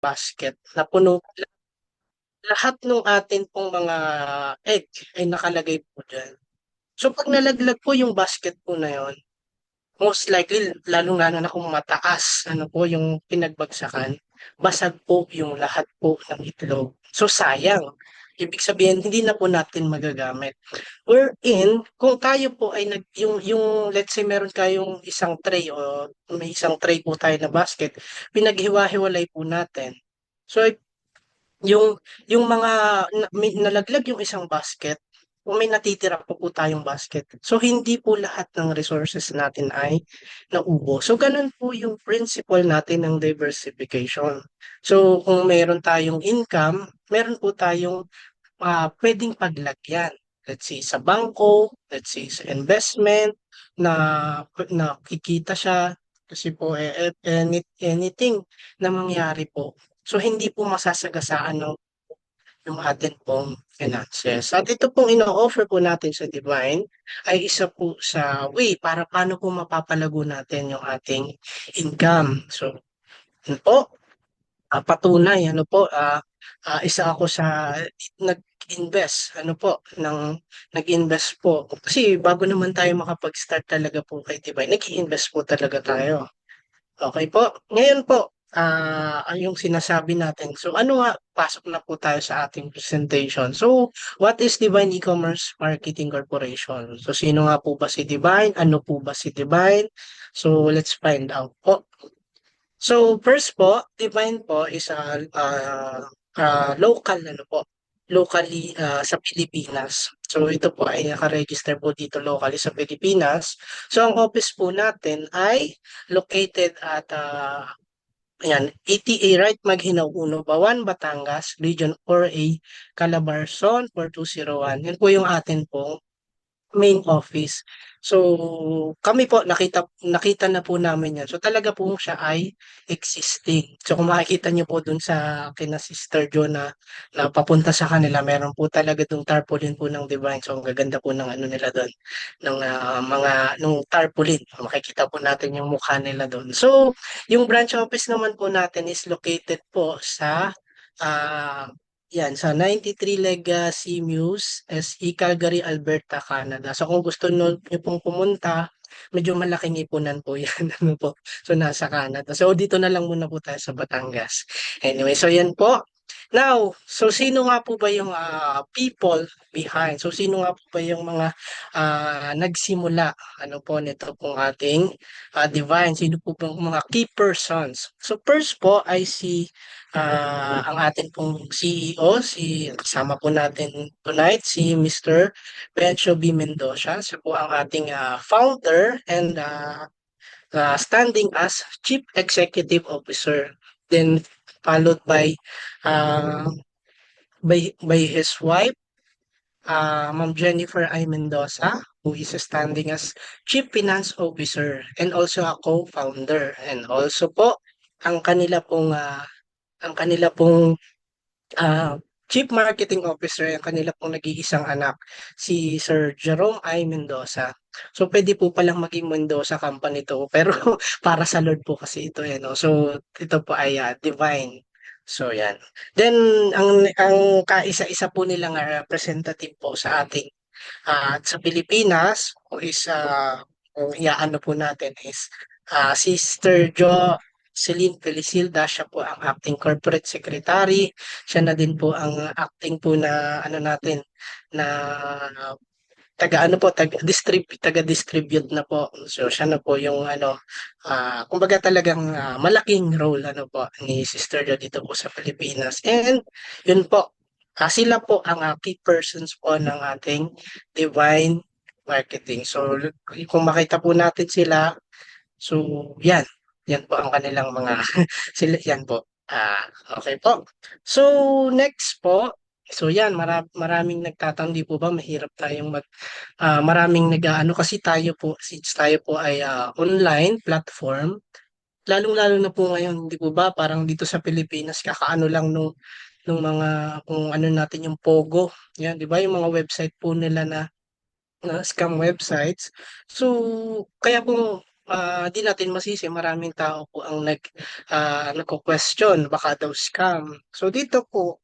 basket na puno lahat ng atin pong mga egg ay nakalagay po diyan. So, 'pag nalaglag po yung basket po na yun, most likely lalong-lalo na kung mataas ano po yung pinagbagsakan, basag po yung lahat po ng itlog. So, sayang. Ibig sabihin hindi na po natin magagamit. Wherein kung tayo po ay yung let's say meron kayong isang tray o may isang tray po tayo na basket, pinaghiwa-hiwalay po natin. So, yung mga may nalaglag yung isang basket, kung may natitira pa po tayong basket. So, hindi po lahat ng resources natin ay naubos. So, ganun po yung principle natin ng diversification. So, kung meron tayong income, meron po tayong puwedeng paglagyan. Let's say sa bangko, let's say sa investment na na kikita siya kasi po, anything na mangyari po. So, hindi po masasagasaan yung atin pong finances. At ito pong ino-offer po natin sa Divine ay isa po sa way para paano po mapapalago natin yung ating income. So, yun po, patunay ano po, isa ako sa nag-invest ano po nag-invest po. Kasi bago naman tayo makapag-start talaga po kay Divine, nag-i-invest po talaga tayo. Okey po. Ngayon po, yung sinasabi natin. So ano nga, pasok na po tayo sa ating presentation. So, what is Divine E-commerce Marketing Corporation? So sino nga po ba si Divine? Ano po ba si Divine? So let's find out po. So first po, Divine po is local ano po, locally sa Pilipinas. So ito po ay naka-register po dito locally sa Pilipinas. So ang office po natin ay located at ayan, ATA Right Maghinaw Uno, Bawan, Batangas, Region 4A, Calabarzon, 4201. Yan po yung atin pong main office. So, kami po nakita nakita na po namin 'yan. So, talaga po siya ay existing. So, kung makikita niyo po dun sa kina Sister Jo na papunta sa kanila, meron po talaga dong tarpaulin po ng Divine. So, ang gaganda po ng ano nila dun, ng mga nung tarpaulin. Makikita po natin yung mukha nila dun. So, yung branch office naman po natin is located po sa ah 'yan, sa 93 Legacy Muse, SE Calgary, Alberta, Canada. So kung gusto niyo pong pumunta, medyo malaking ipunan po 'yan, ano po. So nasa Canada. So dito na lang muna po tayo sa Batangas. Anyway, so 'yan po. Now, so sino nga po ba yung people behind? So sino nga po ba yung mga nagsimula ano po nito pong ating Divine? Sino po bang mga key persons? So first po ay si ang atin pong CEO, kasama po natin tonight, si Mr. Bencho B. Mendoza. Siya po ang ating founder and standing as Chief Executive Officer. Then followed uh, by his wife, Ma'am Jennifer I. Mendoza, who is standing as Chief Finance Officer and also a co-founder. And also po, ang kanila pong ah, ang kanila pong Ah, Chief Marketing Officer ang kanila pong nag-iisang anak, si Sir Jerome I. Mendoza. So puwede po palang maging Mendoza company 'to, pero para sa Lord po kasi ito, eh, 'no. So ito po ay divine. So 'yan. Then ang kaisa-isa po nilang representative po sa ating sa Pilipinas who is kung iaano po natin is Sister Celine Felicilda, siya po ang acting corporate secretary. Siya na din po ang acting po na ano natin na taga-ano po, taga-distribute na po. So siya na po yung ano, kumbaga talagang malaking role ano po ni Sister Jo dito po sa Pilipinas. And yun po, sila po ang key persons po ng ating Divine Marketing. So kung makita po natin sila, so yan, yan po ang kanilang mga sila yan po. Okay po. So next po, so yan maraming nagtatanong, 'di po ba mahirap tayong maraming nag-aano kasi tayo po since tayo po ay online platform, lalong-lalo na po ngayon 'di po ba parang dito sa Pilipinas kakaano lang nung mga kung ano natin yung Pogo, yan 'di ba yung mga website po nila na scam websites. So, kaya po di natin masisi, maraming tao po ang nagko-question, baka daw scam. So dito po,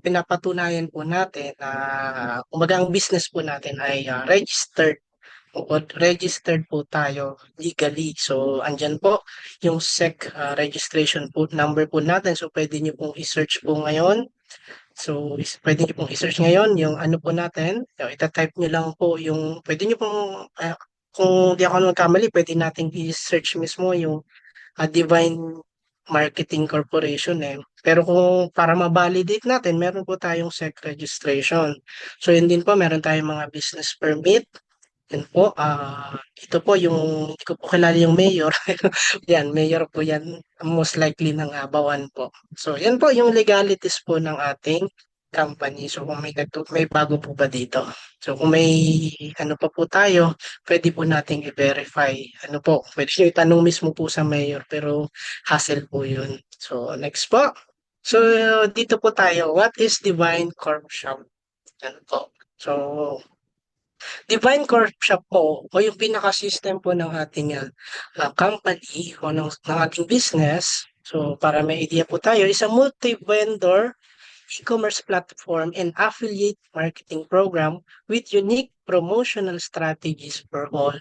pinapatunayan po natin na kumbaga ang business po natin ay registered o registered po tayo legally. So andyan po yung SEC registration po number po natin. So pwede niyo pong i-search po ngayon. So, pwede niyo pong i-search ngayon yung ano po natin. So, ita-type niyo lang po yung, pwede niyo pong, kung di ako nagkamali, pwede nating i-search mismo yung Divine Marketing Corporation eh. Pero kung para ma-validate natin, meron po tayong SEC registration. So, yun din po, meron tayong mga business permit. Yun po, ito po yung, hindi ko po kilala yung mayor. Yan, mayor po yan, most likely ng Abawan po. So, yan po yung legalities po ng ating company. So, kung may bago po ba dito? So, kung may ano pa po tayo, pwede po nating i-verify. Ano po, pwede nyo itanong mismo po sa mayor, pero hassle po yun. So, next po. So, dito po tayo. What is Divine Corp Shop? Ano po? So, Divine Corp Shop po o yung pinaka-system po ng ating company o ng ating business. So para may idea po tayo, is a multi-vendor e-commerce platform and affiliate marketing program with unique promotional strategies for all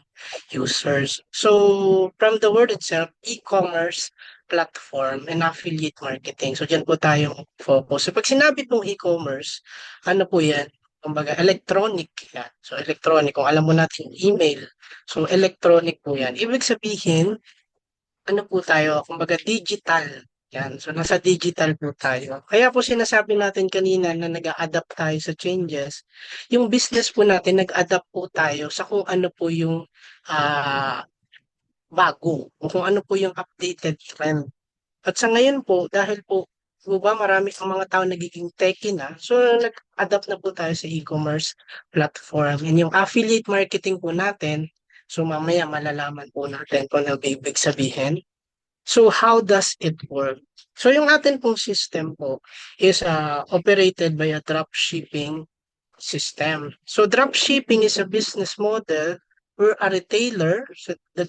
users. So from the word itself, e-commerce platform and affiliate marketing. So dyan po tayo focus. So pag sinabi pong e-commerce, ano po yan? Kumbaga electronic yan. So electronic, kung alam mo natin email. So electronic po yan. Ibig sabihin, ano po tayo, kumbaga digital. Yan. So nasa digital po tayo. Kaya po sinasabi natin kanina na nag-a-adapt tayo sa changes. Yung business po natin, nag-adapt po tayo sa kung ano po yung bago o kung ano po yung updated trend. At sa ngayon po, dahil po, marami ang mga tao nagiging techie na, so nag-adapt na po tayo sa e-commerce platform. And yung affiliate marketing po natin, so mamaya malalaman po natin kung ano ibig sabihin. So how does it work? So yung atin pong system po is operated by a dropshipping system. So dropshipping is a business model where a retailer, so the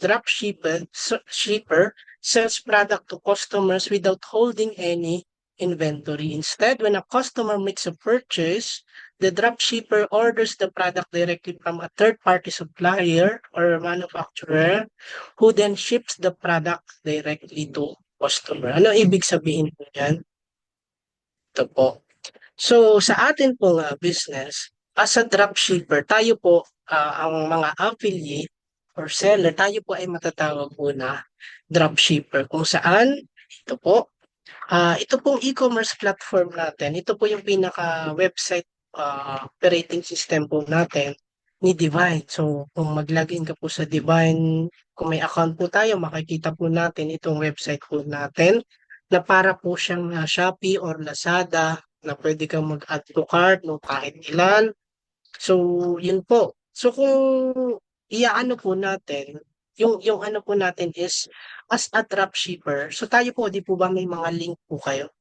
shipper sells product to customers without holding any inventory. Instead, when a customer makes a purchase, the dropshipper orders the product directly from a third-party supplier or manufacturer who then ships the product directly to customer. Ano ibig sabihin po yan? Ito po. So, sa atin pong business, as a dropshipper, tayo po, ang mga affiliate or seller, tayo po ay matatawag po na dropshipper. Kung saan, ito pong e-commerce platform natin, ito po yung pinaka-website operating system po natin ni Divine. So, kung mag-login ka po sa Divine, kung may account po tayo, makikita po natin itong website po natin na para po siyang Shopee or Lazada na pwede kang mag-add to cart no kahit ilan. So, yun po. So, kung iaano po natin, yung ano po natin is as a dropshipper. So, tayo po, di po ba may mga link po kayo?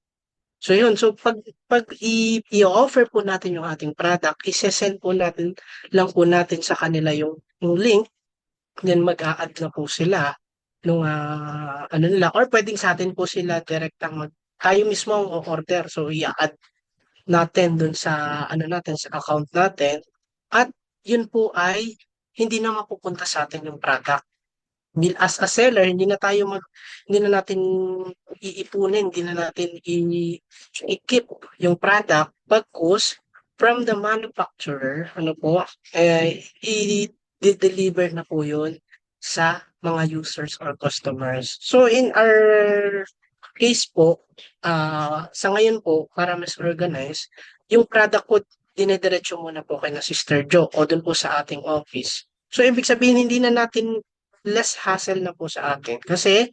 So, yun. So, pag i-offer po natin yung ating product, i-send po natin lang po natin sa kanila yung link, then mag-a-add na po sila nung ano nila or pwedeng sa atin po sila direktang tayo mismo ang order so i-add natin dun sa ano natin sa account natin at yun po ay hindi na mapupunta sa atin yung product. As a seller, hindi na natin iipunin, hindi na natin i-keep yung product bagkus from the manufacturer, ano po, i-deliver na po yun sa mga users or customers. So in our case po, sa ngayon po, para mas organize, yung product po, dinediretso muna po kay na Sister Jo o dun po sa ating office. So ibig sabihin, hindi na natin less hassle na po sa atin kasi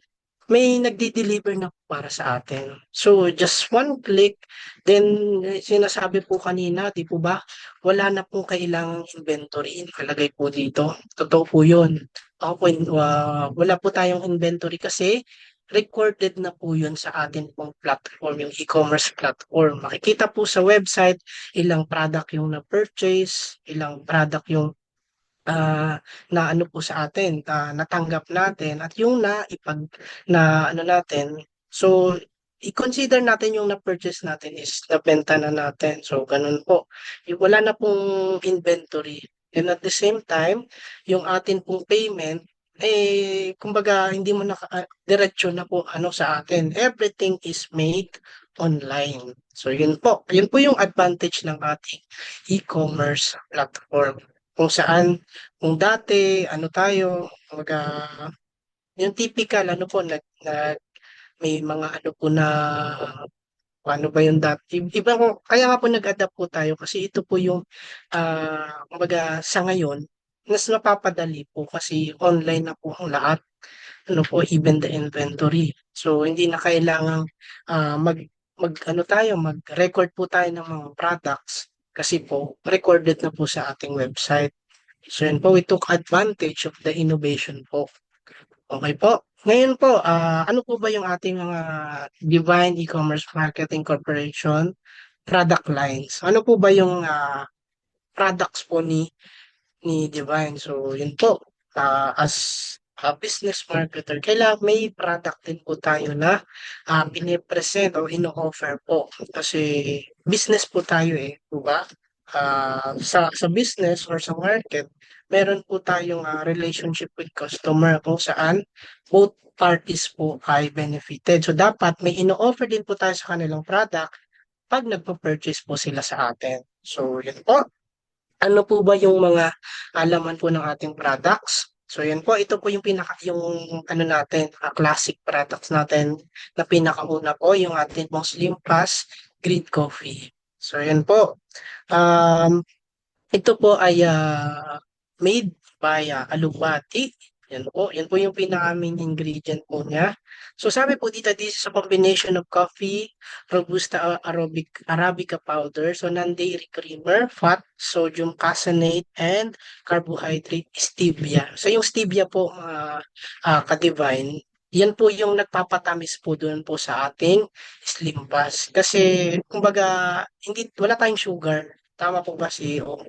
may nagdi-deliver na po para sa atin. So just one click, then sinasabi po kanina, di po ba, wala na pong kailangang inventory nakalagay po dito. Totoo po yun. Ako po, wala po tayong inventory kasi recorded na po yun sa atin pong platform, yung e-commerce platform. Makikita po sa website, ilang product yung na-purchase, ilang product yung na ano po sa atin, natanggap natin at yung na ano natin. So, i-consider natin yung na-purchase natin is nabenta na natin. So, ganun po. Wala na pong inventory. And at the same time, yung atin pong payment, kumbaga, hindi mo diretso na po ano sa atin. Everything is made online. So, yun po. Yun po yung advantage ng ating e-commerce platform. Kung saan kung dati ano tayo, kumbaga yung typical ano po may mga ano po na ano ba yung dati iba kaya nga po nag-adapt po tayo kasi ito po yung kumbaga sa ngayon mas mapapadali po kasi online na po ang lahat ano po even the inventory. So hindi na kailangang mag ano tayo mag-record po tayo ng mga products kasi po recorded na po sa ating website. So yun po, we took advantage of the innovation po. Okay po. Ngayon po, ano po ba yung ating mga Divine E-commerce Marketing Corporation product lines? Ano po ba yung products po ni Divine? So yun po, as a business marketer, kailangan may product din po tayo na pinipresent o ino-offer po. Kasi business po tayo po ba? Sa business or sa market, meron po tayong relationship with customer kung saan both parties po ay benefited. So dapat may ino-offer din po tayo sa kanilang product pag nagpo-purchase po sila sa atin. So yun po. Ano po ba yung mga alaman po ng ating products? So yan po, ito po yung yung ano natin, classic products natin na pinakauna po, yung ating pong Slim Fast Green Coffee. So yan po. Um, ito po ay made by Alubati. Yan po yung pinaka-main ingredient po niya. So sabi po dito, this is a combination of coffee, Robusta Arabica powder, so non-dairy creamer, fat, sodium caseinate, and carbohydrate stevia. So yung stevia po, ka-divine, yan po yung nagpapatamis po doon po sa ating Slim Fast. Kasi, kumbaga, wala tayong sugar. Tama po ba si O?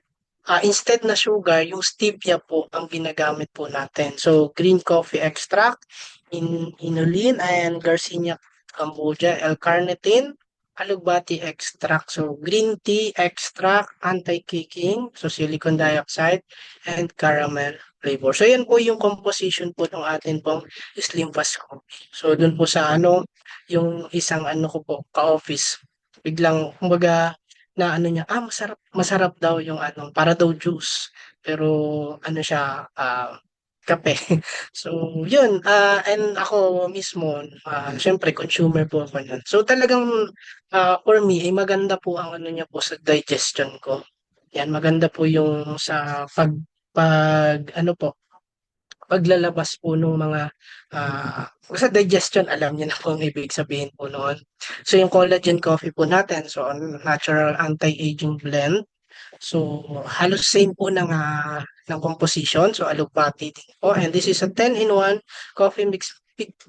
Instead na sugar, yung stevia po ang ginagamit po natin. So, green coffee extract, inulin, and Garcinia Cambogia, L-carnitine, alugbati extract. So, green tea extract, anti-kicking, so silicon dioxide, and caramel flavor. So, yan po yung composition po ng atin pong Slim Fast Coffee. So, dun po sa yung isang ano ko po, ka-office, biglang, kumbaga, na ano niya, masarap, masarap daw yung ano, para daw juice. Pero ano siya, kape. So, yun. And ako mismo, syempre, consumer po ako nun. So, talagang, for me, ay maganda po ang ano niya po sa digestion ko. Yan, maganda po yung sa ano po, paglalabas po ng mga sa digestion, alam niyo na po ang ibig sabihin po noon. So yung collagen coffee po natin, so natural anti-aging blend. So halos same po ng composition, so alugbati din po. And this is a 10-in-1 coffee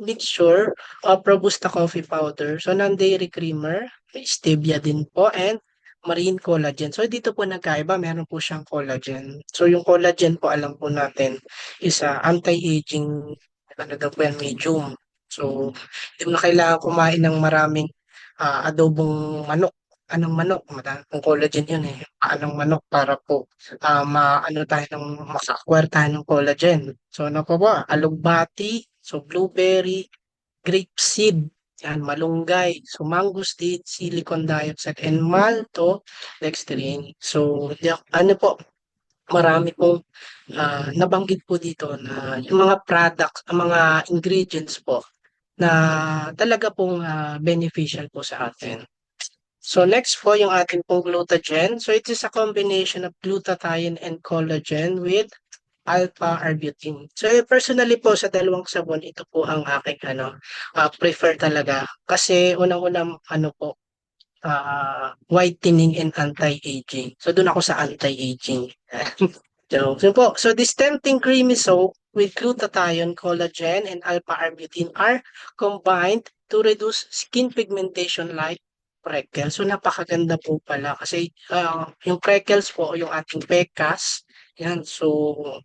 mixture of Robusta coffee powder. So non-dairy creamer, may stevia din po, and marine collagen. So dito po nagkaiba, meron po siyang collagen. So yung collagen po alam po natin is anti-aging ano daw po yan, medium. So hindi mo na kailangan kumain ng maraming adobong manok. Anong manok? Kung collagen yun anong manok para po maano tayo maka-acquire tayo ng collagen. So ano pa ba? Alugbati, so blueberry, grapeseed, yan, malunggay, so mangosteen, silicon dioxide, and maltodextrin. So, ano po, marami pong nabanggit po dito na yung mga products, ang mga ingredients po na talaga pong beneficial po sa atin. So next po yung ating pong glutagen. So it is a combination of glutathione and collagen with alpha-arbutin. So personally po sa dalawang sabon, ito po ang aking prefer talaga. Kasi unang-unang ano po, whitening and anti-aging. So doon ako sa anti-aging. So this tempting creamy soap with glutathione, collagen, and alpha-arbutin are combined to reduce skin pigmentation like freckles. So napakaganda po pala kasi yung freckles po o yung ating pekas Yan. So,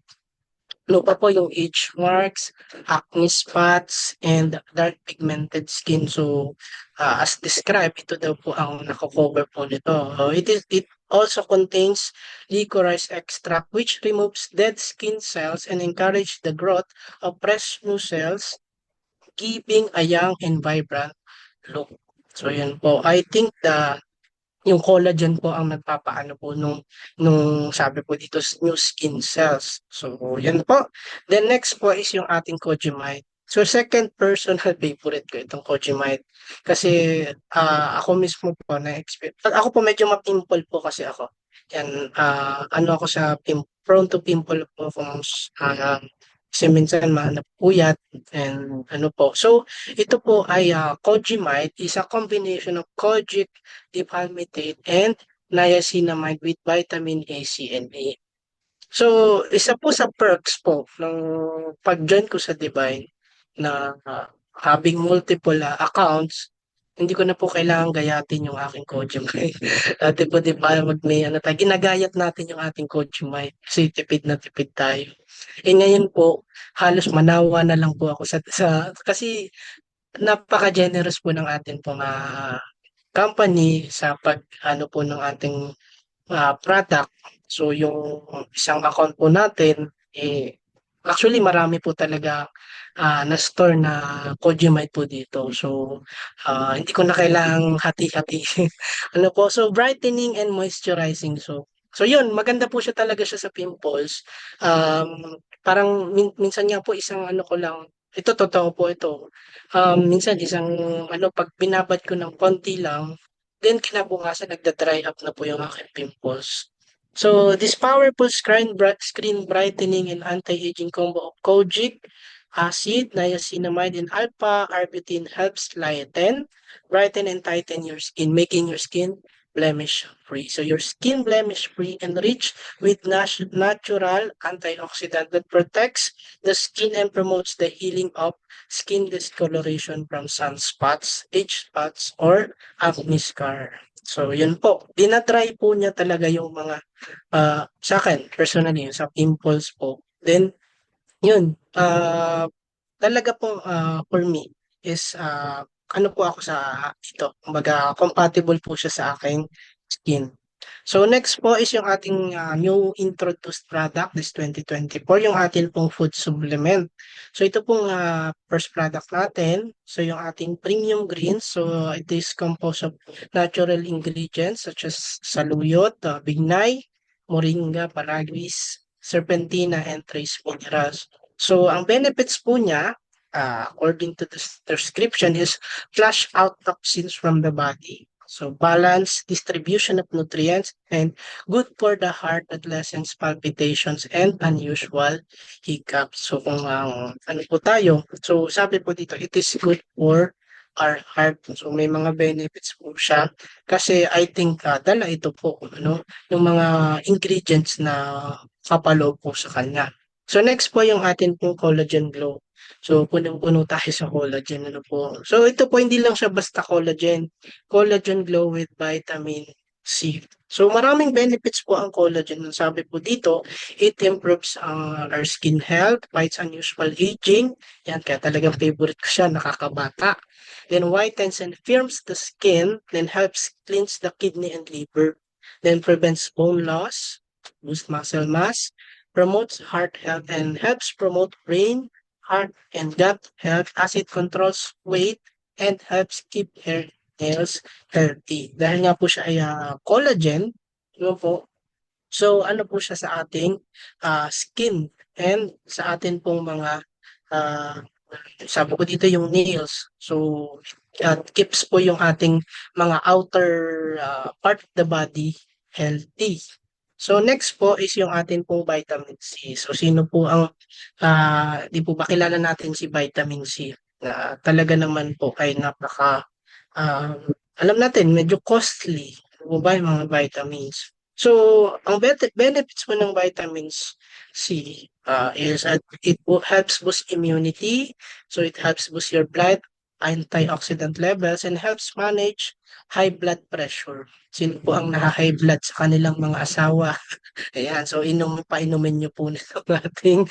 ano pa po yung age marks, acne spots, and dark pigmented skin. So, as described, ito daw po ang nako-cover po nito. It also contains licorice extract which removes dead skin cells and encourage the growth of fresh new cells, giving a young and vibrant look. So, yun po. I think yung collagen po ang nagpapaano po nung sabi po dito new skin cells. So, yan po. Then next po is yung ating Kojimite. So, second personal favorite ko itong Kojimite. Kasi ako mismo po na-experience. Ako po medyo ma-pimple po kasi ako. Yan, ano ako sa prone to pimple po kasi minsan napuyat and ano po. So, ito po ay Kojimite is a combination of kojic palmitate, and niacinamide with vitamin A, C, and A. So, isa po sa perks po ng pag-join ko sa Divine na having multiple accounts, hindi ko na po kailangan gayatin yung aking Kojimay. Dati po, di ba, may ano tayo, ginagayat natin yung ating Kojimay kasi tipid na tipid tayo. Eh ngayon po, halos manawa na lang po ako kasi napaka-generous po ng atin pong company sa pag-ano po ng ating product. So yung isang account po natin, actually marami po talaga na-store na Kojimite po dito. So hindi ko na kailangang hati-hati. Ano po, so brightening and moisturizing soap. So yun, maganda po siya talaga siya sa pimples. Parang minsan nga po isang ano ko lang, ito totoo po ito. Minsan isang ano, pag binabad ko ng konti lang, then kinabukasan nagda-dry up na po yung aking pimples. So this powerful screen brightening and anti-aging combo of kojic acid, niacinamide, and alpha-arbutin helps lighten, brighten, and tighten your skin, making your skin blemish-free. So your skin blemish-free and rich with natural antioxidant that protects the skin and promotes the healing of skin discoloration from sunspots, age spots, or acne scar. So, yun po. Dinatry po niya talaga yung mga, sa akin, personally, sa pimples po. Then, yun, talaga po for me is ano po ako sa ito, kumbaga compatible po siya sa aking skin. So next po is yung ating new introduced product this 2024, yung ating pong food supplement. So ito pong first product natin, so yung ating premium greens, so it is composed of natural ingredients such as saluyot, bignay, moringa, paragris, serpentina, and trace minerals. So, ang benefits po niya, according to the description, is flush out toxins from the body. So, balance distribution of nutrients and good for the heart that lessens palpitations and unusual hiccups. So, kung ano po tayo, so sabi po dito, it is good for our heart. So, may mga benefits po siya. Kasi I think dala ito po, ano, yung mga ingredients na kapalo po sa kanya. So next po yung atin pong collagen glow. So punong-puno tayo sa collagen, ano po. So ito po hindi lang siya basta collagen. Collagen glow with vitamin C. So maraming benefits po ang collagen. Ang sabi po dito, it improves our skin health, fights unusual aging. Yan, kaya talagang favorite ko siya, nakakabata. Then whitens and firms the skin, then helps cleanse the kidney and liver. Then prevents bone loss, boosts muscle mass, promotes heart health, and helps promote brain, heart, and gut health as it controls weight and helps keep hair nails healthy. Dahil nga po siya ay collagen, diba po? So ano po siya sa ating skin and sa atin pong mga uh, sabi ko dito yung nails. So keeps po yung ating mga outer part of the body healthy. So next po is yung atin pong vitamin C. So sino po ang di po ba kilala natin si vitamin C na talaga naman po ay napaka alam natin medyo costly po ba yung mga vitamins. So ang benefits po ng vitamins C is it helps boost immunity. So it helps boost your antioxidant levels, and helps manage high blood pressure. Sino po ang naha-high blood sa kanilang mga asawa? Ayan, so painumin niyo po nitong ating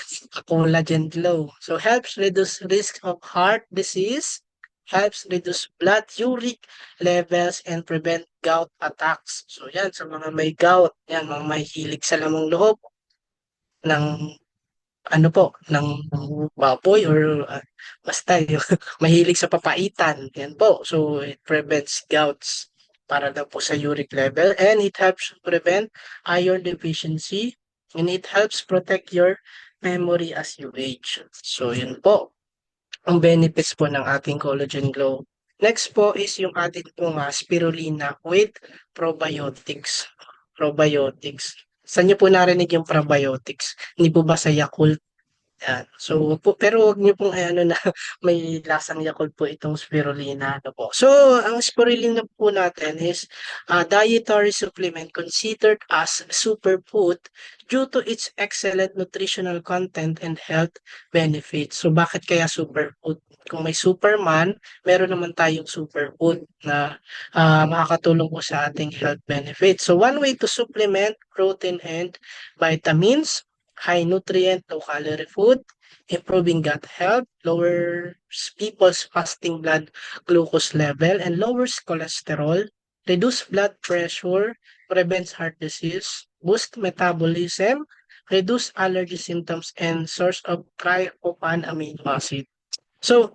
collagen glow. So helps reduce risk of heart disease, helps reduce blood uric levels, and prevent gout attacks. So yan, sa mga may gout, yan, mga may hilig sa lamang loob ng ano po, ng baboy or basta yung mahilig sa papaitan. Yan po. So it prevents gouts para daw po sa uric level, and it helps prevent iron deficiency, and it helps protect your memory as you age. So yun po ang benefits po ng ating collagen glow. Next po is yung ating pong spirulina with probiotics. Probiotics. Saan niyo po narinig yung probiotics? Hindi po ba sa Yakult? Yan. So, pero wag niyo pong ano na may lasang Yakult po itong spirulina. Ano po. So, ang spirulina po natin is a dietary supplement considered as superfood due to its excellent nutritional content and health benefits. So, bakit kaya superfood? Kung may Superman, meron naman tayong superfood na makakatulong po sa ating health benefits. So, one way to supplement protein and vitamins, high nutrient, low calorie food, improving gut health, lowers people's fasting blood glucose level, and lowers cholesterol, reduce blood pressure, prevents heart disease, boost metabolism, reduce allergy symptoms, and source of tryptophan amino acid. So,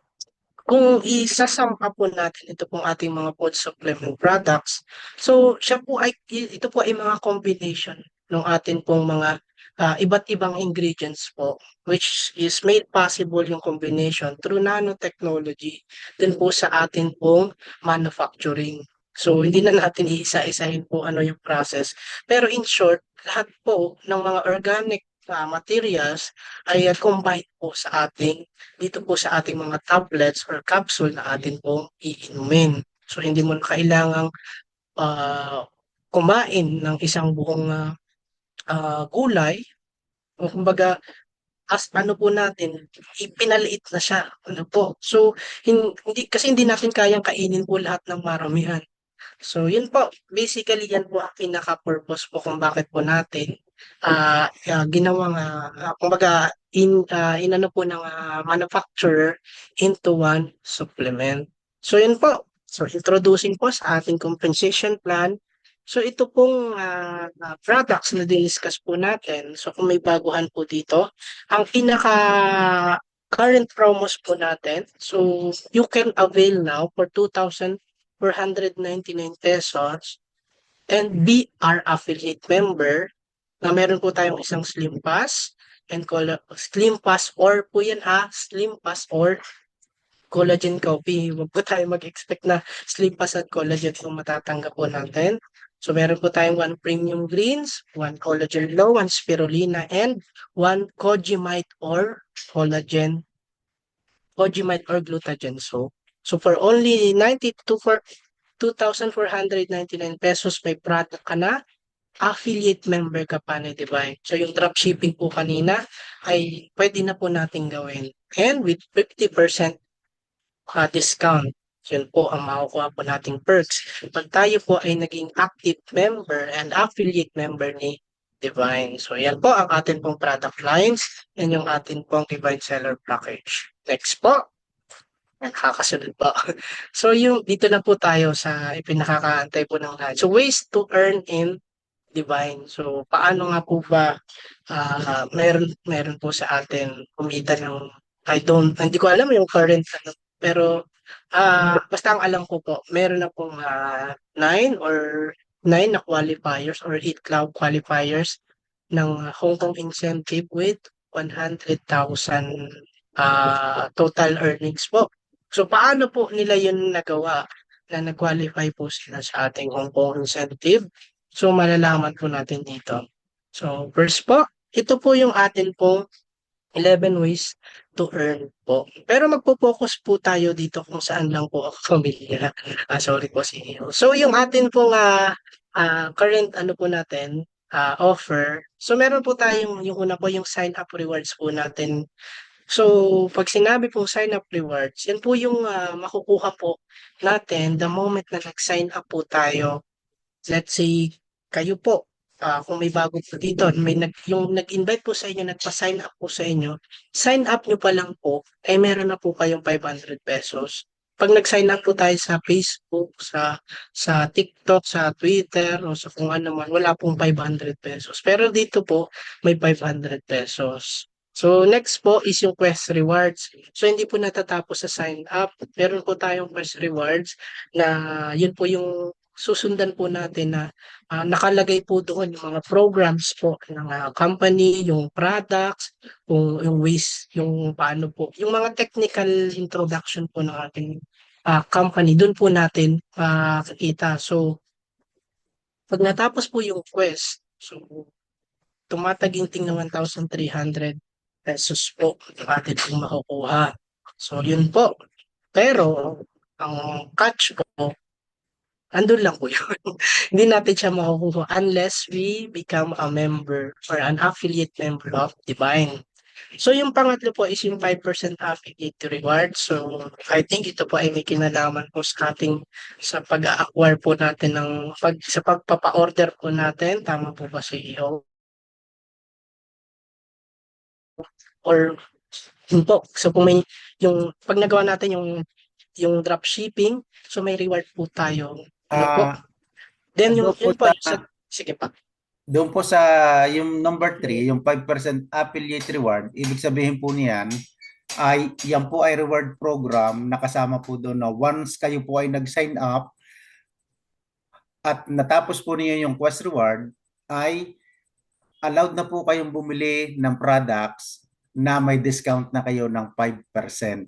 kung isasampa po natin ito pong ating mga food supplement products, so ito po ay mga combination ng atin pong mga iba't ibang ingredients po, which is made possible yung combination through nanotechnology din po sa atin pong manufacturing. So hindi na natin iisa-isahin po ano yung process. Pero in short, lahat po ng mga organic materials ay combined po sa ating dito po sa ating mga tablets or capsule na atin pong iinumin. So hindi mo na kailangang ah, kumain ng isang buong gulay o kumbaga as ano po natin, ipinaliit na siya. Ano po. So hindi natin kayang kainin po lahat ng maramihan. So, yun po. Basically, yan po ang pinaka-purpose po kung bakit po natin ginawang, kumbaga, inano po ng manufacturer into one supplement. So, yun po. So, introducing po sa ating compensation plan. So, ito pong products na diniscuss po natin. So, kung may baguhan po dito, ang pinaka current promos po natin. So, you can avail now for 2,499 pesos and be our affiliate member na meron po tayong isang Slim Pass and Slim Pass or po yan Slim Pass or Collagen Coffee. Huwag po tayo mag-expect na Slim Pass at Collagen kung matatanggap po natin. So meron po tayong 1 Premium Greens, 1 Collagen Glow, 1 Spirulina, and 1 Cogimite or Glutagen soap. So for only 2,499 pesos may product ka na, affiliate member ka pa ni Divine. So yung dropshipping po kanina ay pwede na po natin gawin. And with 50% discount. Yun po ang makukuha po nating perks. Pag tayo po ay naging active member and affiliate member ni Divine. So yan po ang atin pong product lines and yung atin pong Divine Seller Package. Next po. Nakakasunod po. So yung dito na po tayo sa ipinakakaantay po ng lahat. So ways to earn in Divine. So paano nga po ba meron po sa atin kumita ng hindi ko alam yung current pero basta ang alam ko po, meron na pong 9 na qualifiers or 8 cloud qualifiers ng Hong Kong incentive with 100,000 total earnings po. So paano po nila yun nagawa na nag-qualify po sila sa ating Hong Kong incentive? So malalaman po natin dito. So first po, ito po yung atin pong 11 ways to earn po. Pero magpo-focus po tayo dito kung saan lang po ako familiar. Sorry po CEO. So yung atin pong current ano po natin, offer. So meron po tayong yung una po yung sign up rewards po natin So, pag sinabi po sign up rewards, yan po yung makukuha po natin the moment na nag-sign up po tayo. Let's say, kayo po, kung may bago po dito, yung nag-invite po sa inyo, nagpa-sign up po sa inyo, sign up nyo pa lang po, ay meron na po kayong 500 pesos. Pag nag-sign up po tayo sa Facebook, sa TikTok, sa Twitter, o sa kung ano man, wala pong 500 pesos. Pero dito po, may 500 pesos. So, next po is yung Quest Rewards. So, hindi po natatapos sa sign up. Meron po tayong Quest Rewards na yun po yung susundan po natin na nakalagay po doon yung mga programs po ng company, yung products, yung ways, yung paano po, yung mga technical introduction po ng ating company, doon po natin makikita. So, pag natapos po yung quest, so tumataginting na 1,300 pesos po yung atin pong makukuha. So, yun po. Pero, ang catch po, andun lang po yun. Hindi natin siya makukuha unless we become a member or an affiliate member of Divine. So yung pangatlo po is yung 5% affiliate reward. So I think ito po ay may kinalaman po sa ating sa pag-acquire po natin sa pagpapa-order po natin. Tama po ba si CEO? Or yun po. So kung may yung pag nagawa natin yung drop shipping, so may reward po tayo. Ano po? Ah, Then doon po yun po sa sige pa. doon po sa yung number 3, yung 5% affiliate reward, ibig sabihin po niyan ay yan po ay reward program na kasama po doon na once kayo po ay nag-sign up at natapos po niyo yung Quest Reward ay allowed na po kayong bumili ng products na may discount na kayo ng 5%.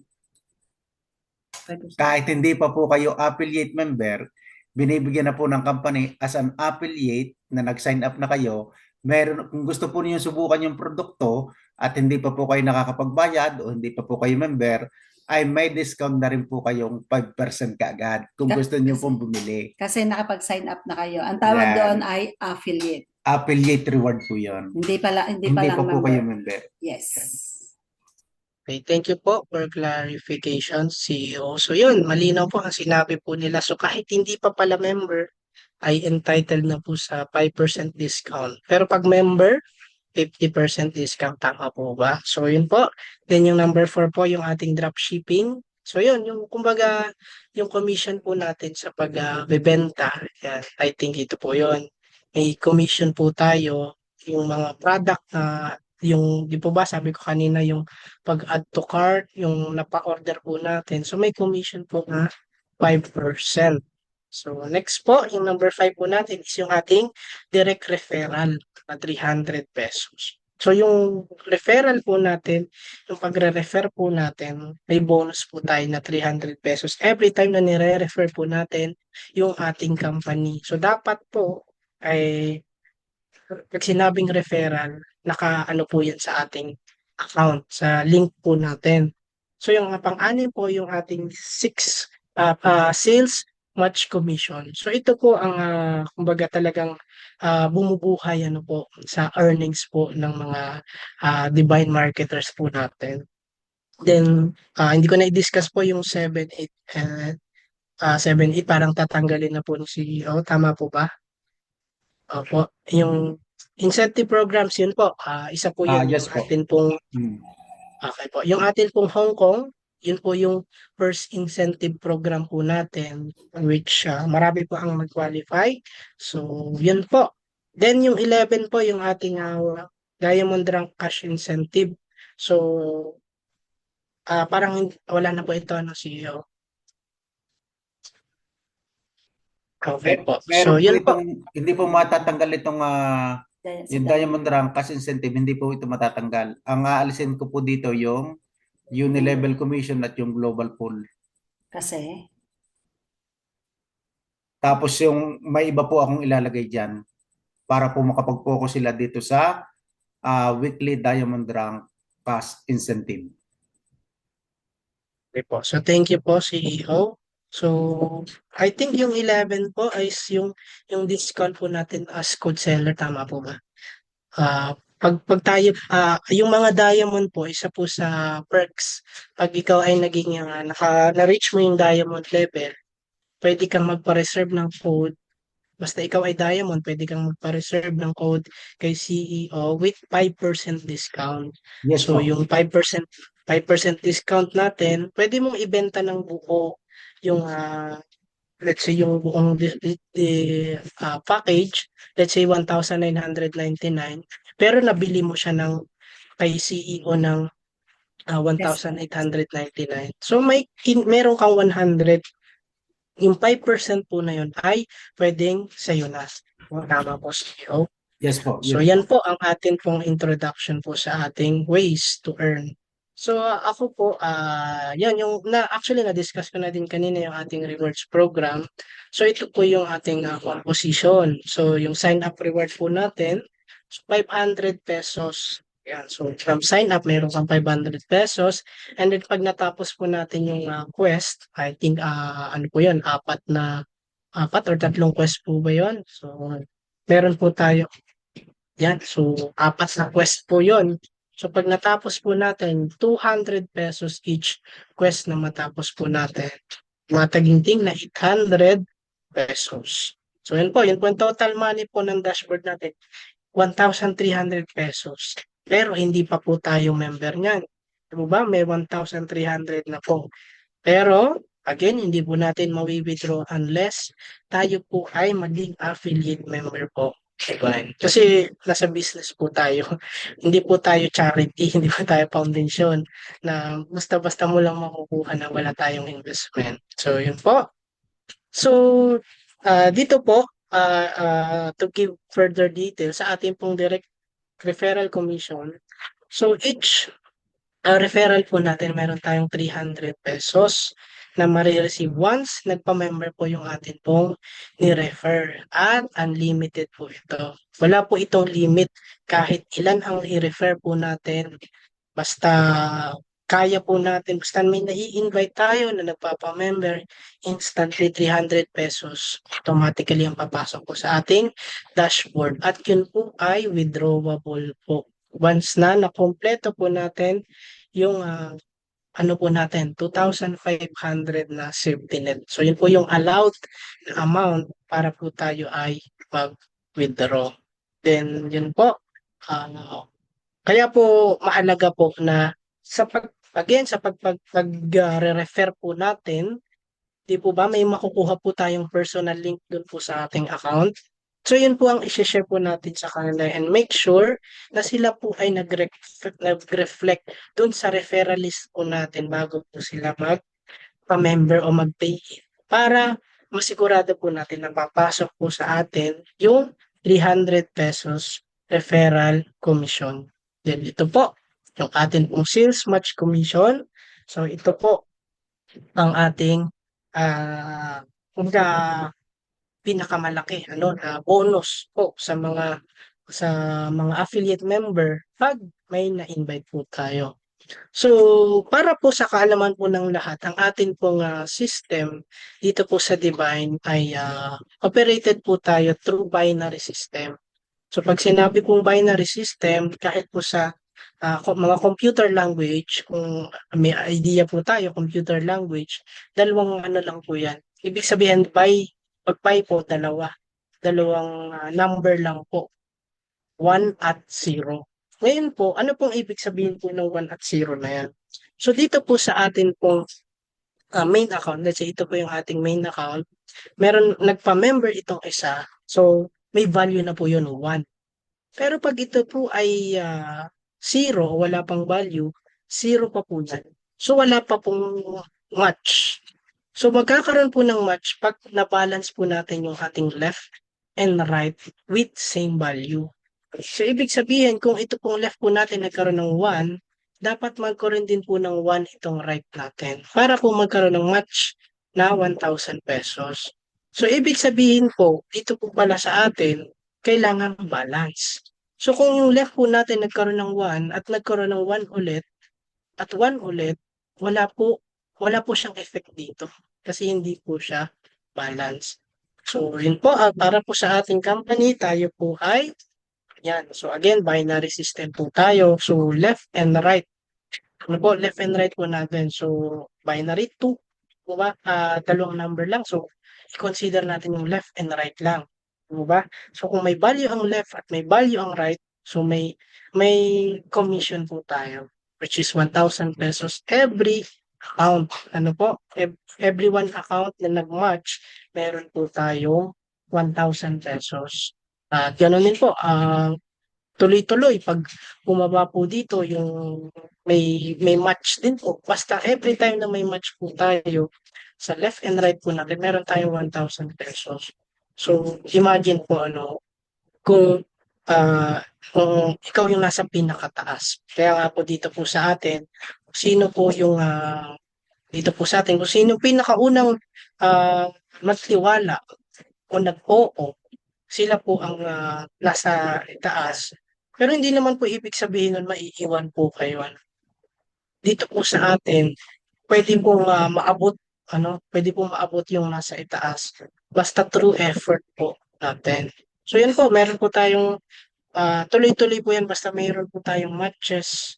Kahit hindi pa po kayo affiliate member, binibigyan na po ng company as an affiliate na nag-sign up na kayo. Meron, kung gusto po niyo subukan yung produkto at hindi pa po kayo nakakapagbayad o hindi pa po kayo member, ay may discount na rin po kayong 5% kaagad kung gusto niyo pong bumili. Kasi nakapag-sign up na kayo. Ang tawag doon Yan. ay affiliate. Affiliate reward po yon. Hindi pa Hindi lang pa po member. kayo member. Yes. Okay, thank you po for clarification, CEO. So yun, malinaw po ang sinabi po nila. So kahit hindi pa pala member, ay entitled na po sa 5% discount. Pero pag member, 50% discount. Tama po ba? So yun po. Then yung number 4 po, yung ating drop shipping. So yun, yung kumbaga, yung commission po natin sa pagbebenta. Yan, I think ito po yun. May commission po tayo. Yung mga product na yung, di po ba, sabi ko kanina, yung pag-add to cart, yung napa-order po natin. So may commission po na 5%. So next po, yung number 5 po natin is yung ating direct referral na 300 pesos. So yung referral po natin, yung pagre-refer po natin, may bonus po tayo na 300 pesos every time na nire-refer po natin yung ating company. So dapat po ay pag sinabing referral, naka-ano po yan sa ating account, sa link po natin. So yung pang-anim po yung ating sales match commission. So ito po ang kumbaga talagang bumubuhay ano po sa earnings po ng mga divine marketers po natin. Then hindi ko na i-discuss po yung 7, 8 7, 8 parang tatanggalin na po ng CEO. Tama po ba? Opo, yung incentive programs yun po, isa po yun yung Yes po. atin pong, Hmm. okay po, yung atin pong Hong Kong, yun po yung first incentive program po natin, which marami po ang mag-qualify. So, yun po. Then yung 11 po, yung ating Diamond Rank Cash Incentive. So, parang wala na po ito, no, CEO. Okay po. So, Meron po yun po. itong, hindi po matatanggal itong yung Sila. Diamond Rank kasi incentive, hindi po ito matatanggal. Ang aalisin ko po dito yung Unilevel Commission at yung Global Pool. Kasi, Tapos yung may iba po akong ilalagay dyan para po makapag-focus sila dito sa weekly Diamond Rank Cash Incentive. Okay po. So thank you po CEO. So I think yung 11 po is yung discount po natin as code seller, tama po ba? pag tayo, yung mga diamond po, isa po sa perks. Pag ikaw ay naging, na-reach mo yung diamond level, pwede kang magpa-reserve ng code. Basta ikaw ay diamond, pwede kang magpa-reserve ng code kay CEO with 5% discount. Yes So, po. yung 5% discount natin, pwede mong ibenta ng buo yung, let's say, yung buong package, let's say 1,999, pero nabili mo siya ng kay CEO ng Yes. 1,899. So, meron kang 100, yung 5% po na yun ay pwedeng sa'yo na. Tama po, CEO. Yes po. So, Yes. yan po ang atin pong introduction po sa ating ways to earn. So, ako po, yan yung actually na-discuss ko na din kanina yung ating rewards program. So, ito po yung ating composition. So, yung sign up reward po natin, so 500 pesos. Yan. So, from sign up, meron kang 500 pesos. And then, pag natapos po natin yung quest, I think, ano po yun, apat or tatlong quest po ba yun? So, meron po tayo. Yan, so apat na quest po yon. So pag natapos po natin, 200 pesos each quest na matapos po natin. Mataginting na 800 pesos. So yun po yung total money po ng dashboard natin, 1,300 pesos. Pero hindi pa po tayo member niyan. Diba ba? May 1,300 na po. Pero, again, hindi po natin mawi-withdraw unless tayo po ay maging affiliate member po. Diba? Kasi nasa business po tayo. Hindi po tayo charity, hindi po tayo foundation na basta-basta mo lang makukuha na wala tayong investment. So, yun po. So, dito po, to give further details sa ating pong direct referral commission. So, each referral po natin, meron tayong 300 pesos na marireceive once nagpa-member po yung atin pong ni-refer. At unlimited po ito. Wala po itong limit kahit ilan ang i-refer po natin. Basta kaya po natin, basta may nai-invite tayo na nagpapa-member, instantly 300 pesos automatically ang papasok po sa ating dashboard. At yun po ay withdrawable po. Once na nakompleto po natin yung ano po natin, 2,500 na safety net. So yun po yung allowed na amount para po tayo ay mag-withdraw. Then yun po, kaya po mahalaga po na re-refer po natin, di po ba may makukuha po tayong personal link dun po sa ating account. So yun po ang i-share po natin sa kanila and make sure na sila po ay nag-reflect dun sa referral list po natin bago po sila mag-member o mag-pay in para masigurado po natin na papasok po sa atin yung 300 pesos referral commission. Then ito po, yung atin pong sales match commission. So ito po ang ating kumbaga pinakamalaki na bonus po sa mga affiliate member pag may na-invite po tayo. So, para po sa kaalaman po ng lahat, ang atin pong system dito po sa Divine ay operated po tayo through binary system. So, pag sinabi pong binary system, kahit po sa mga computer language, kung may idea po tayo, computer language, dalawang ano lang po yan. Ibig sabihin, pag pi po, dalawang number lang po, 1 at 0. Ngayon po, ano pong ibig sabihin po ng 1 at 0 na yan? So dito po sa atin pong main account, let's say ito po yung ating main account, nagpa-member itong isa, so may value na po yun, 1. Pero pag ito po ay 0 o wala pang value, 0 pa po yan. So wala pa pong match. So magkakaroon po ng match pag na-balance po natin yung ating left and right with same value. So ibig sabihin, kung ito pong left po natin nagkaroon ng 1, dapat magkaroon din po ng 1 itong right natin para po magkaroon ng match na 1,000 pesos. So ibig sabihin po, dito po pala sa atin, kailangan balance. So kung yung left po natin nagkaroon ng 1 at nagkaroon ng 1 ulit at 1 ulit, wala po siyang effect dito kasi hindi po siya balance. So yun po, para po sa ating company, tayo po ay Yan. So again, binary system po tayo. So left and right. Ano po, left and right po natin. So binary 2, po ba? Dalawang number lang. So i-consider natin yung left and right lang. Po ba? So kung may value ang left at may value ang right, so may commission po tayo, which is 1,000 pesos every account. Ano po? Every one account na nag-match, meron po tayong 1,000 pesos. At ganoon din po, tuloy-tuloy pag bumaba po dito yung may match din po. Basta every time na may match po tayo sa left and right po natin, meron tayong 1,000 pesos. So imagine po kung kung ikaw yung nasa pinakataas. Kaya nga po dito po sa atin, sino po yung dito po sa atin, kung sino yung pinakaunang magtiwala o nag-oo, sila po ang nasa itaas. Pero hindi naman po ibig sabihin nun maiiwan po kayo. Dito po sa atin, pwede po pwede po maabot yung nasa itaas. Basta through effort po natin. So yun po, meron po tayong tuloy-tuloy po yan basta mayroon po tayong matches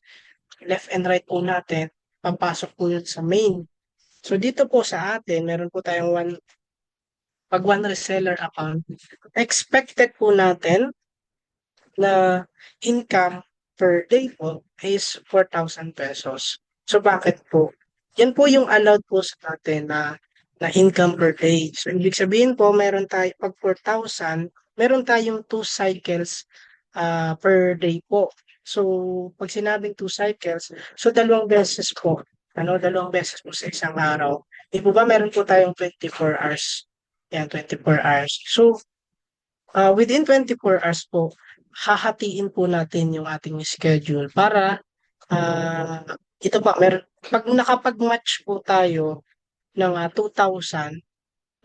left and right po natin. Papasok po yun sa main. So dito po sa atin, meron po tayong pag one reseller account, expected po natin na income per day po is 4,000 pesos. So bakit po? Yan po yung allowed po sa atin na income per day. So ibig sabihin po, pag 4,000, meron tayong 2 cycles per day po. So pag sinabing 2 cycles, so dalawang beses po. Dalawang beses po sa isang araw. Di po ba meron po tayong 24 hours? Yan, 24 hours. So within 24 hours po, hahatiin po natin yung ating schedule para ito pa, pag nakapag-match po tayo ng 2,000,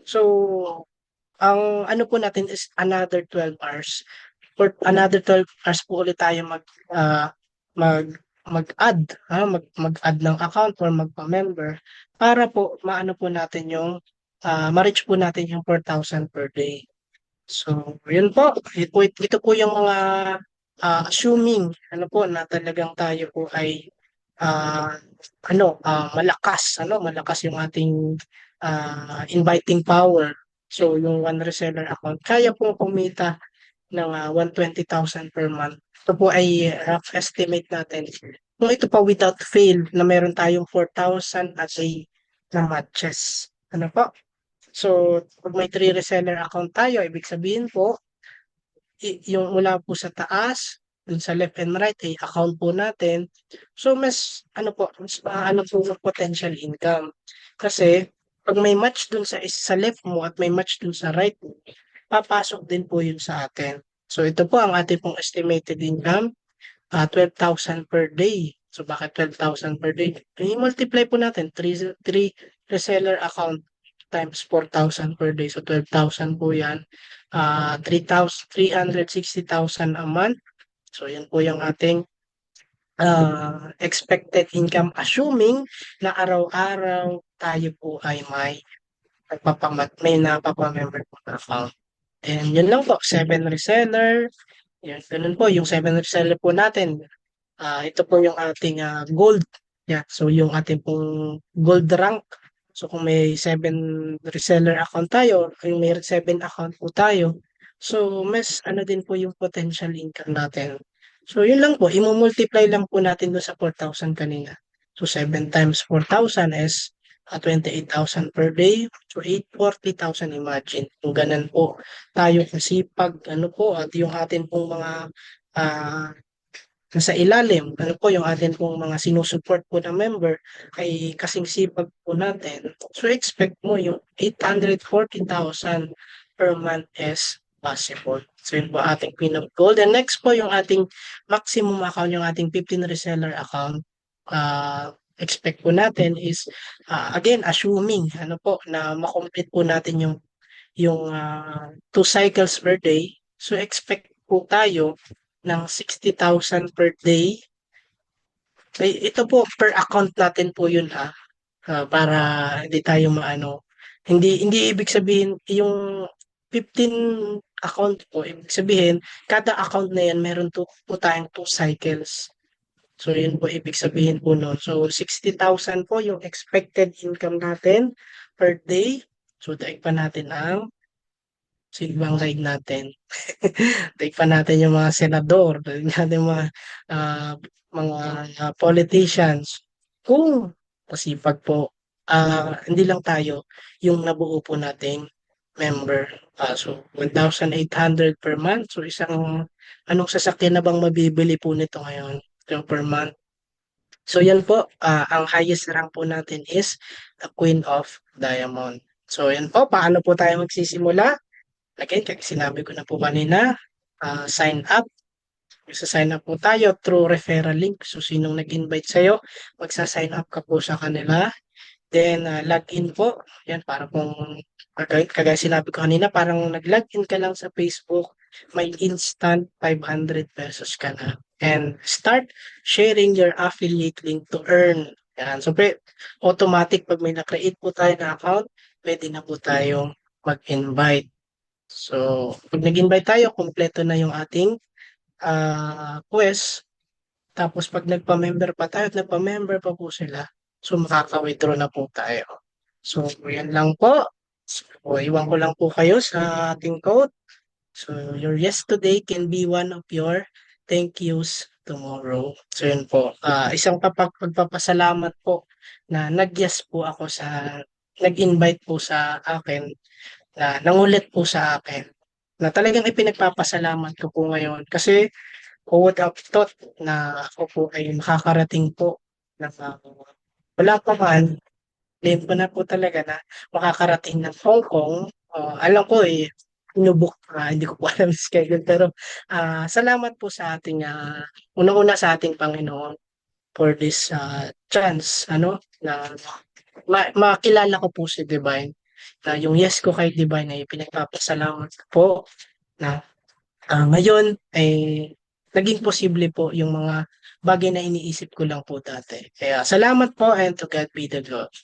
so ang ano po natin is another 12 hours. For another 12 hours po ulit tayo mag mag-add, mag-add ng account or magpa-member para po maano po natin yung ma-reach po natin yung 4,000 per day. So, yun po. Ito po yung mga assuming na talagang tayo po ay malakas yung ating inviting power. So, yung one reseller account, kaya po kumita ng 120,000 per month. Ito po ay rough estimate natin. Kung ito pa without fail na meron tayong 4,000 at day na matches. Ano po? So, pag may 3 reseller account tayo, ibig sabihin po, yung mula po sa taas, dun sa left and right, ay account po natin. So, mas po yung potential income. Kasi, pag may match dun sa left mo at may match dun sa right mo, papasok din po yun sa atin. So, ito po ang ating pong estimated income, 12,000 per day. So, bakit 12,000 per day? I-multiply po natin, 3 reseller account times 4,000 per day. So 12,000 po yan. 360,000 a month. So yan po yung ating expected income assuming na araw-araw tayo po ay may napapamember po na account. And yun lang po, 7 reseller. Yan, ganun po, yung 7 reseller po natin. Ito po yung ating gold. Yeah, so yung ating pong gold rank. So kung may 7 reseller account tayo, kung may 7 account po tayo, so mas din po yung potential income natin. So yun lang po, i-multiply lang po natin doon sa 4,000 kanina. So 7 times 4,000 is 28,000 per day. So 840,000, imagine. Kung ganun po tayo kasipag, at yung atin pong mga nasa ilalim, yung atin pong mga sinusupport po na member ay kasing sipag po natin. So expect mo yung 840,000 per month is possible. So yun po ating pinag goal. And next po yung ating maximum account, yung ating 15 reseller account. Expect po natin is again assuming na makomplete po natin yung 2 cycles per day. So expect po tayo ng 60,000 per day. Ito po per account natin po yun para hindi tayo hindi ibig sabihin yung 15 account po, ibig sabihin, kada account na yan, meron po tayong 2 cycles. So, yun po ibig sabihin po nun. So, 60,000 po yung expected income natin per day. So, daig pa natin ang silbang daig natin. Daig pa natin yung mga senador, daig natin ah, mga politicians. Kung masipag po, hindi lang tayo, yung nabuo po nating member. So, 1,800 per month. So, anong sasakyan na bang mabibili po nito ngayon? So, per month. So yan po, ang highest rank po natin is the Queen of Diamond. So yan po, paano po tayo magsisimula? Again, kaya sinabi ko na po kanina, sign up. Magsa-sign up po tayo through referral link. So sinong nag-invite sa'yo, magsa-sign up ka po sa kanila. Then login po. Yan, para kung kagaya sinabi ko kanina, parang nag-login ka lang sa Facebook, may instant 500 pesos ka na. And start sharing your affiliate link to earn. Yan. So, automatic pag may na-create po tayo na account, pwede na po tayong mag-invite. So, pag nag-invite tayo, kumpleto na yung ating quest. Tapos pag nagpa-member pa tayo at nagpa-member pa po sila, so makaka-withdraw na po tayo. So, yan lang po. So, iwan ko lang po kayo sa ating code. So, your yes today can be one of your thank yous tomorrow. So, yun po. Isang pagpapasalamat po na nag-yes po ako nag-invite po sa akin, na nangulit po sa akin, na talagang ipinagpapasalamat ko po ngayon. Kasi, who would have thought na ako po ay makakarating po ng wala pa man, claim ko na po talaga na makakarating ng Hong Kong. Alam ko inubok, hindi ko po alam yung schedule, pero salamat po sa ating, unang-una sa ating Panginoon for this chance, na makilala ko po si Divine, na yung yes ko kay Divine ay pinagpapasalamat ko po na ngayon ay naging posible po yung mga bagay na iniisip ko lang po dati. Kaya salamat po, and to God be the glory.